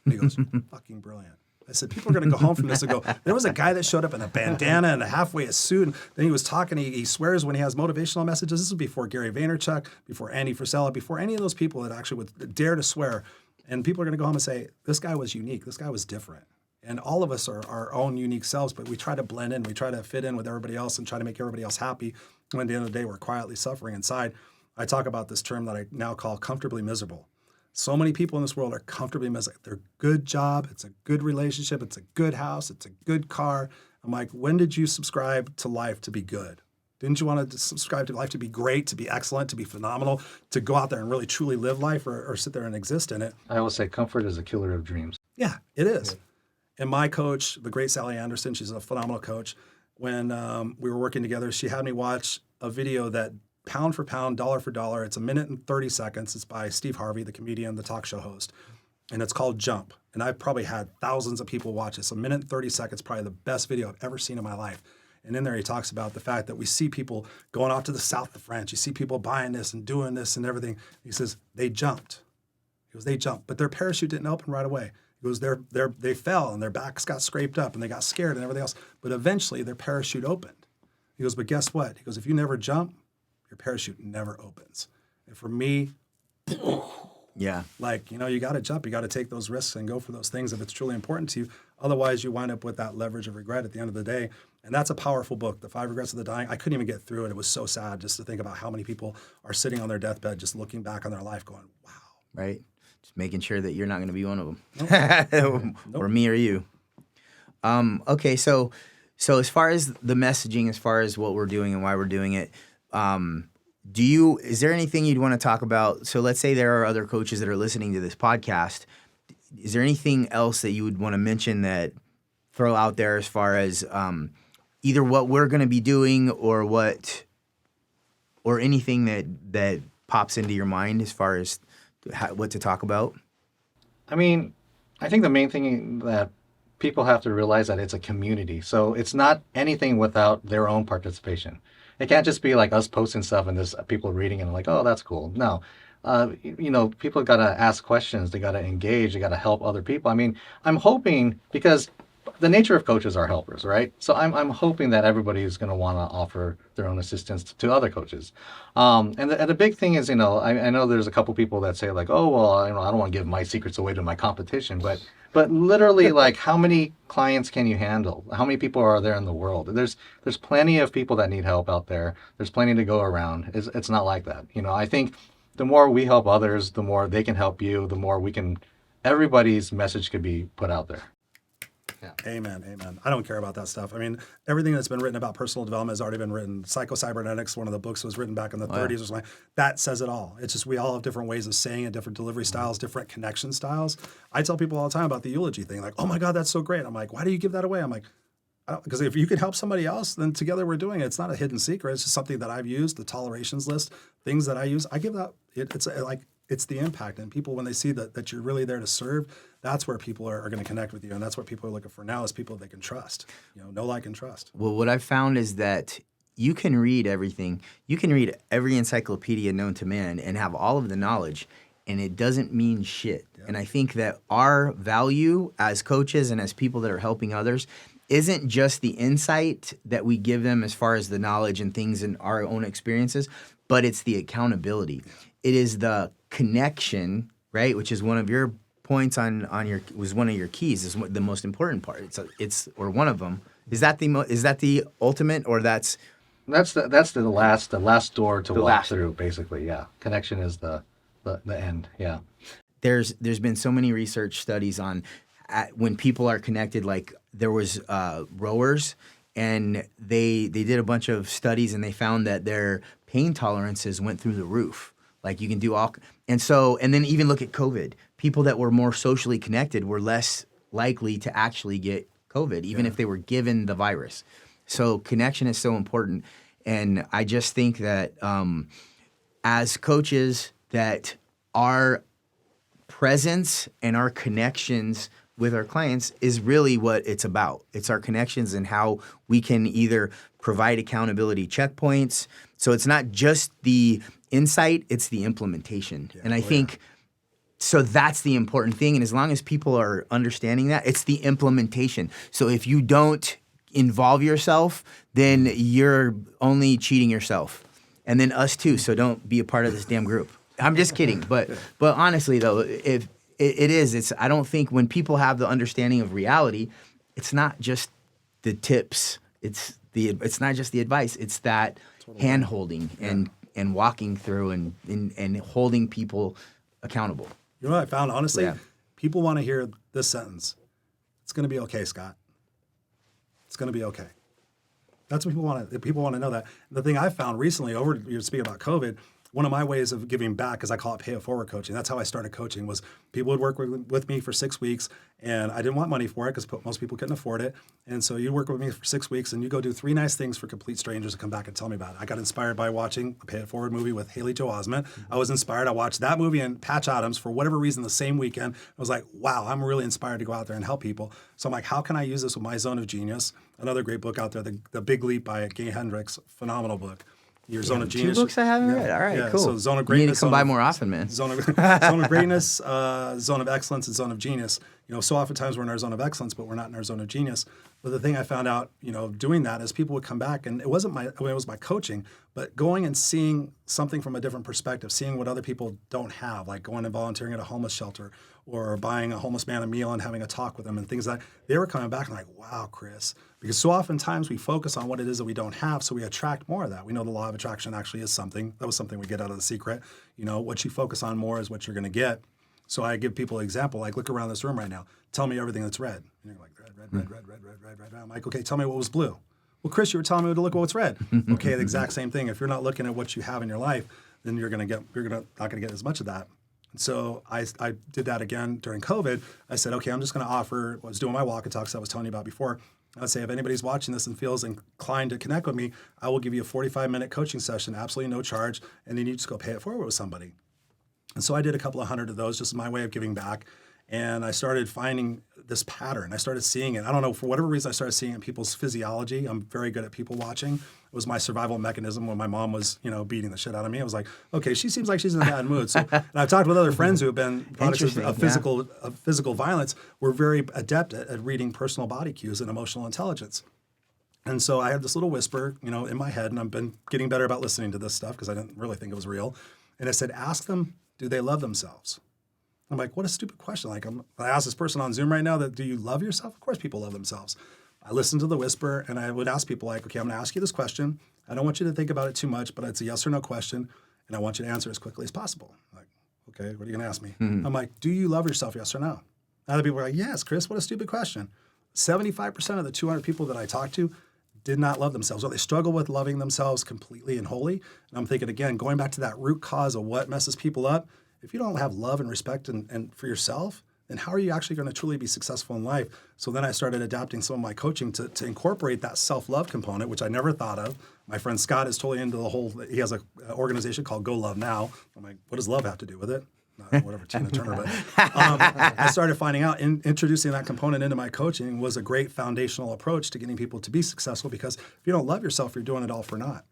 And he goes, "Fucking brilliant." I said, "People are going to go home from this and go, there was a guy that showed up in a bandana and a halfway a suit. And then he was talking, he swears when he has motivational messages." This is before Gary Vaynerchuk, before Andy Frisella, before any of those people that actually would dare to swear. And people are going to go home and say, this guy was unique. This guy was different. And all of us are our own unique selves, but we try to blend in. We try to fit in with everybody else and try to make everybody else happy. When at the end of the day, we're quietly suffering inside. I talk about this term that I now call comfortably miserable. So many people in this world are comfortably miserable. They're good job. It's a good relationship. It's a good house. It's a good car. I'm like, when did you subscribe to life to be good? Didn't you want to subscribe to life to be great, to be excellent, to be phenomenal, to go out there and really truly live life or sit there and exist in it? I always say comfort is a killer of dreams. Yeah, it is. Yeah. And my coach, the great Sally Anderson, she's a phenomenal coach. When we were working together, she had me watch a video that pound for pound, dollar for dollar, it's 1 minute and 30 seconds. It's by Steve Harvey, the comedian, the talk show host. And it's called Jump. And I've probably had thousands of people watch this. 1 minute and 30 seconds, probably the best video I've ever seen in my life. And in there, he talks about the fact that we see people going off to the south of France. You see people buying this and doing this and everything. He says, they jumped. He goes, they jumped, but their parachute didn't open right away. He goes, they fell and their backs got scraped up and they got scared and everything else. But eventually their parachute opened. He goes, but guess what? He goes, if you never jump, your parachute never opens. And for me, Yeah. like, you got to jump. You got to take those risks and go for those things if it's truly important to you. Otherwise, you wind up with that leverage of regret at the end of the day. And that's a powerful book, The 5 Regrets of the Dying. I couldn't even get through it. It was so sad just to think about how many people are sitting on their deathbed just looking back on their life going, wow. Right. Just making sure that you're not going to be one of them. Nope. Or me or you. Okay, so as far as the messaging, as far as what we're doing and why we're doing it, is there anything you'd want to talk about? So let's say there are other coaches that are listening to this podcast. Is there anything else that you would want to mention that throw out there as far as either what we're going to be doing or anything that pops into your mind as far as what to talk about? I mean, I think the main thing that people have to realize that it's a community. So it's not anything without their own participation. It can't just be like us posting stuff and there's people reading and like, oh, that's cool. No. People got to ask questions. They got to engage. They got to help other people. I mean, I'm hoping, because the nature of coaches are helpers, right? So I'm hoping that everybody is going to want to offer their own assistance to other coaches. And the big thing is, I know there's a couple people that say like, oh, well, I don't want to give my secrets away to my competition, but literally, like, how many clients can you handle? How many people are there in the world? There's plenty of people that need help out there. There's plenty to go around. It's not like that. I think the more we help others, the more they can help you, the more everybody's message could be put out there. Yeah. Amen. I don't care about that stuff. I mean, everything that's been written about personal development has already been written. Psycho-Cybernetics, one of the books, was written back in the 30s or something. That says it all. It's just we all have different ways of saying it, different delivery styles, different connection styles. I tell people all the time about the eulogy thing, like, oh my God, that's so great. I'm like, why do you give that away? I'm like, because if you can help somebody else, then together we're doing it. It's not a hidden secret. It's just something that I've used, the tolerations list, things that I use. I give that, it's the impact. And people, when they see that you're really there to serve, that's where people are going to connect with you. And that's what people are looking for now, is people they can trust. Know, like, and trust. Well, what I've found is that you can read everything. You can read every encyclopedia known to man and have all of the knowledge, and it doesn't mean shit. Yeah. And I think that our value as coaches and as people that are helping others isn't just the insight that we give them as far as the knowledge and things in our own experiences, but it's the accountability. It is the connection, right? Which is one of your points was one of your keys, is the most important part. It's one of them. Is that the ultimate, or that's the last door to walk through, basically? Yeah. Connection is the end. Yeah. There's been so many research studies on when people are connected. Like, there was rowers, and they did a bunch of studies, and they found that their pain tolerances went through the roof. Like, you can do all, and then even look at COVID. People that were more socially connected were less likely to actually get COVID, even if they were given the virus. So connection is so important. And I just think that as coaches, that our presence and our connections with our clients is really what it's about. It's our connections and how we can either provide accountability checkpoints. So it's not just the insight, it's the implementation. And I think, so that's the important thing. And as long as people are understanding that, it's the implementation. So if you don't involve yourself, then you're only cheating yourself. And then us too. So don't be a part of this damn group. I'm just kidding. But honestly though, if I don't think when people have the understanding of reality, it's not just the tips. It's not just the advice. It's that hand holding and walking through and holding people accountable. You know what I found, honestly? Yeah. People want to hear this sentence. It's going to be okay, Scott. It's going to be okay. That's what people want to know that. And the thing I found recently, you're speaking about COVID, one of my ways of giving back, because I call it pay it forward coaching. That's how I started coaching, was people would work with me for 6 weeks, and I didn't want money for it because most people couldn't afford it. And so you work with me for 6 weeks, and you go do 3 nice things for complete strangers and come back and tell me about it. I got inspired by watching a Pay It Forward movie with Haley Joel Osment. Mm-hmm. I was inspired. I watched that movie and Patch Adams for whatever reason the same weekend. I was like, wow, I'm really inspired to go out there and help people. So I'm like, how can I use this with my zone of genius? Another great book out there, The Big Leap by Gay Hendricks, phenomenal book. Your zone of Two genius. books I haven't read. All right, cool. So zone of You need greatness. to come by more often, man. Zone of greatness, zone of excellence, and zone of genius. So oftentimes we're in our zone of excellence, but we're not in our zone of genius. But the thing I found out, doing that is people would come back, and it wasn't it was my coaching, but going and seeing something from a different perspective, seeing what other people don't have, like going and volunteering at a homeless shelter or buying a homeless man a meal and having a talk with them and things like that. They were coming back and like, wow, Chris. Because so oftentimes we focus on what it is that we don't have, so we attract more of that. We know the law of attraction actually is something. That was something we get out of The Secret. What you focus on more is what you're going to get. So I give people an example, like look around this room right now. Tell me everything that's red. And you're like, red. I'm like, okay, tell me what was blue. Well, Chris, you were telling me to look at what's red. Okay, the exact same thing. If you're not looking at what you have in your life, then you're not gonna get as much of that. So I did that again during COVID. I said, okay, I'm just going to offer, I was doing my walk and talks I was telling you about before. I'd say if anybody's watching this and feels inclined to connect with me, I will give you a 45-minute coaching session, absolutely no charge, and then you just go pay it forward with somebody. And so I did a couple of hundred of those, just my way of giving back. And I started finding this pattern. I started seeing it. I don't know, for whatever reason, I started seeing it in people's physiology. I'm very good at people watching. It was my survival mechanism when my mom was, beating the shit out of me. I was like, okay, she seems like she's in a bad mood. So, and I've talked with other friends who have been products of physical violence. We're very adept at reading personal body cues and emotional intelligence. And so I had this little whisper, in my head, and I've been getting better about listening to this stuff because I didn't really think it was real. And I said, ask them, do they love themselves? I'm like, what a stupid question. Like, I asked this person on Zoom right now that, do you love yourself? Of course people love themselves. I listened to the whisper, and I would ask people like, okay, I'm going to ask you this question. I don't want you to think about it too much, but it's a yes or no question, and I want you to answer as quickly as possible. I'm like, okay, what are you going to ask me? I'm like, do you love yourself, yes or no? Other people were like, yes, Chris, what a stupid question. 75% of the 200 people that I talked to did not love themselves, or they struggle with loving themselves completely and wholly. And I'm thinking, again, going back to that root cause of what messes people up, if you don't have love and respect and for yourself, then how are you actually going to truly be successful in life? So then I started adapting some of my coaching to incorporate that self-love component, which I never thought of. My friend Scott is totally into the whole, he has an organization called Go Love Now. I'm like, what does love have to do with it? Whatever, Tina Turner, but I started finding out, introducing that component into my coaching was a great foundational approach to getting people to be successful, because if you don't love yourself, you're doing it all for naught.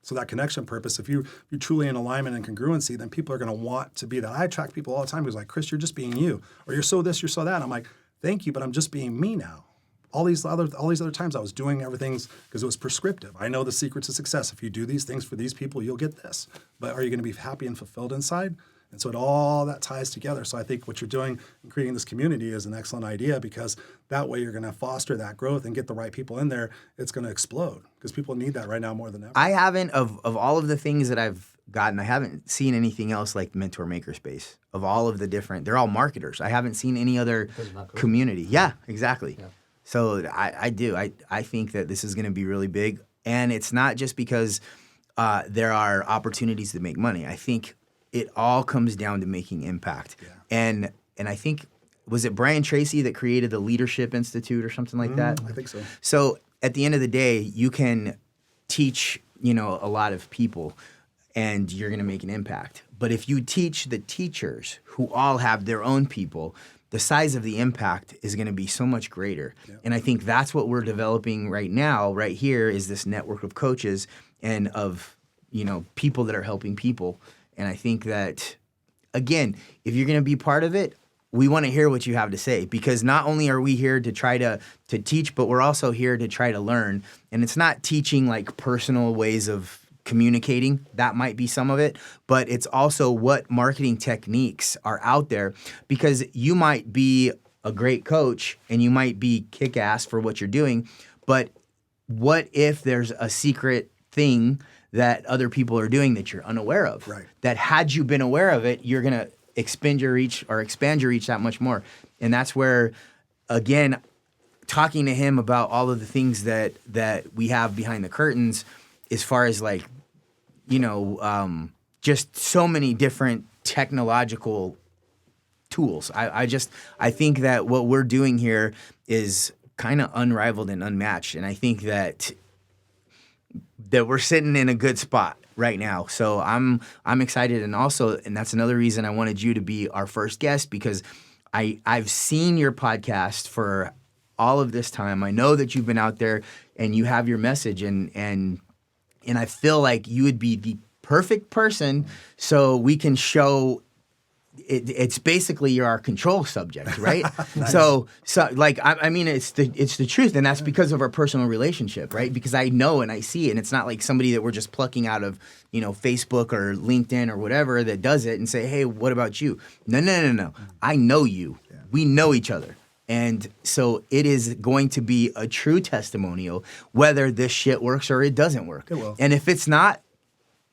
So that connection purpose, if you're truly in alignment and congruency, then people are going to want to be that. I attract people all the time who's like, Chris, you're just being you, or you're so this, you're so that. And I'm like, thank you, but I'm just being me now. All these other times I was doing everything because it was prescriptive. I know the secret to success. If you do these things for these people, you'll get this. But are you going to be happy and fulfilled inside? And so all that ties together. So I think what you're doing in creating this community is an excellent idea, because that way you're going to foster that growth and get the right people in there. It's going to explode, because people need that right now more than ever. I haven't, of all of the things that I've gotten, I haven't seen anything else like Mentor Makerspace. Of all of the different, they're all marketers. I haven't seen any other community. Yeah, exactly. Yeah. So I think that this is going to be really big. And it's not just because there are opportunities to make money. I think it all comes down to making impact. Yeah. And I think, was it Brian Tracy that created the Leadership Institute or something like that? I think so. So at the end of the day, you can teach, a lot of people and you're going to make an impact. But if you teach the teachers who all have their own people, the size of the impact is going to be so much greater. Yeah. And I think that's what we're developing right now, right here, is this network of coaches and of, people that are helping people. And I think that, again, if you're going to be part of it, we want to hear what you have to say, because not only are we here to try to teach, but we're also here to try to learn. And it's not teaching like personal ways of communicating. That might be some of it, but it's also what marketing techniques are out there, because you might be a great coach and you might be kick-ass for what you're doing, but what if there's a secret thing that other people are doing that you're unaware of? Right. That had you been aware of it, you're going to expand your reach that much more. And that's where, again, talking to him about all of the things that we have behind the curtains, as far as like, just so many different technological tools. I think that what we're doing here is kind of unrivaled and unmatched. And I think that we're sitting in a good spot right now. So I'm excited. And that's another reason I wanted you to be our first guest, because I've seen your podcast for all of this time. I know that you've been out there and you have your message, and And I feel like you would be the perfect person so we can show it's basically you're our control subject, right? Nice. So like I mean it's the truth, and that's because of our personal relationship, right? Because I know and I see it, and it's not like somebody that we're just plucking out of, Facebook or LinkedIn or whatever that does it and say, hey, what about you? No. I know you. Yeah. We know each other. And so it is going to be a true testimonial whether this shit works or it doesn't work. It will. And if it's not,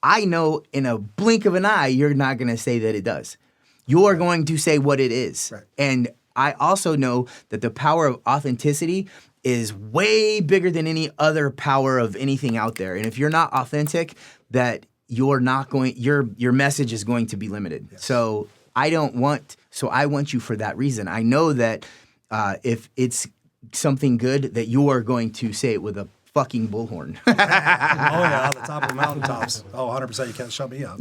I know in a blink of an eye, you're not going to say that it does. You're going to say what it is. Right. And I also know that the power of authenticity is way bigger than any other power of anything out there. And if you're not authentic, that you're not going, your message is going to be limited. Yes. So I want you for that reason. I know that if it's something good, that you are going to say it with a fucking bullhorn. Oh yeah, on the top of the mountaintops. Oh, 100%. You can't shut me up.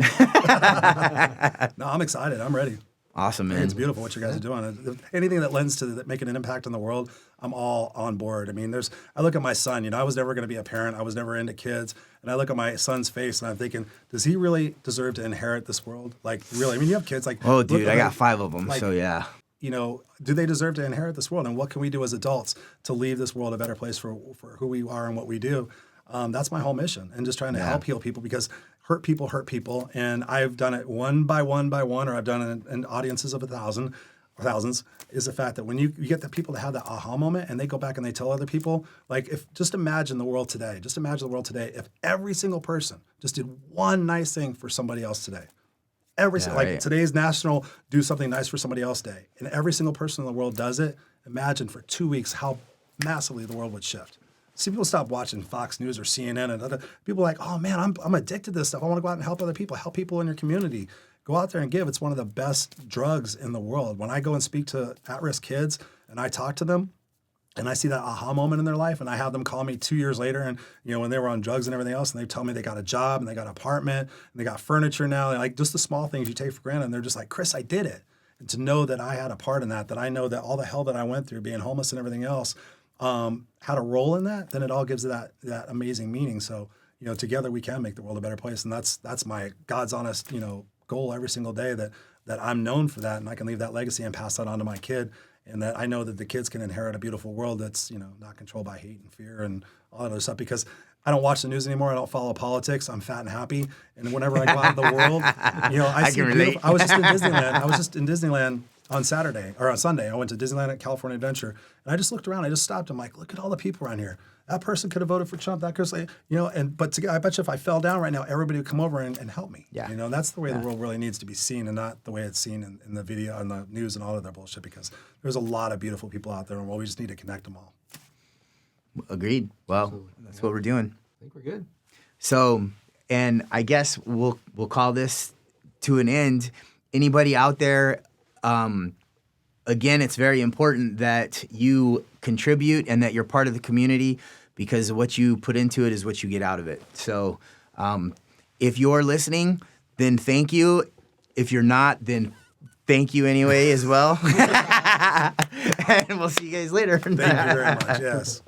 No, I'm excited. I'm ready. Awesome, man. It's beautiful what you guys are doing. Anything that lends to making an impact in the world, I'm all on board. I mean, I look at my son. I was never going to be a parent. I was never into kids. And I look at my son's face and I'm thinking, does he really deserve to inherit this world? Like, really? I mean, you have kids like... Oh, dude, I got 5 of them, so yeah. Do they deserve to inherit this world? And what can we do as adults to leave this world a better place for who we are and what we do? That's my whole mission, and just trying to help heal people, because hurt people. And I've done it one by one, or I've done it in audiences of 1,000 or thousands, is the fact that when you get the people to have that aha moment and they go back and they tell other people, like, just imagine the world today if every single person just did one nice thing for somebody else today. Today's National Do Something Nice for Somebody Else Day, and every single person in the world does it. Imagine for 2 weeks how massively the world would shift. See, people stop watching Fox News or CNN, and other people are like, oh man, I'm addicted to this stuff. I want to go out and help other people, help people in your community. Go out there and give. It's one of the best drugs in the world. When I go and speak to at-risk kids and I talk to them, and I see that aha moment in their life, and I have them call me 2 years later, and when they were on drugs and everything else, and they tell me they got a job and they got an apartment and they got furniture now, and like just the small things you take for granted, and they're just like, Chris, I did it. And to know that I had a part in that I know that all the hell that I went through, being homeless and everything else, had a role in that, then it all gives that amazing meaning. So together we can make the world a better place, and that's my God's honest goal every single day, that I'm known for that, and I can leave that legacy and pass that on to my kid. And that I know that the kids can inherit a beautiful world that's, not controlled by hate and fear and all that other stuff. Because I don't watch the news anymore. I don't follow politics. I'm fat and happy. And whenever I go out in the world, I see beautiful. I was just in Disneyland on Saturday or on Sunday. I went to Disneyland at California Adventure, and I just looked around. I just stopped. I'm like, look at all the people around here. That person could have voted for Trump. That person, I bet you if I fell down right now, everybody would come over and help me. Yeah. That's the way the world really needs to be seen, and not the way it's seen in the video and the news and all of that bullshit, because there's a lot of beautiful people out there, and we just need to connect them all. Agreed. Well, that's what we're doing. I think we're good. So, and I guess we'll call this to an end. Anybody out there, again, it's very important that you contribute and that you're part of the community, because what you put into it is what you get out of it. So if you're listening, then thank you. If you're not, then thank you anyway as well. And we'll see you guys later. Thank you very much. Yes.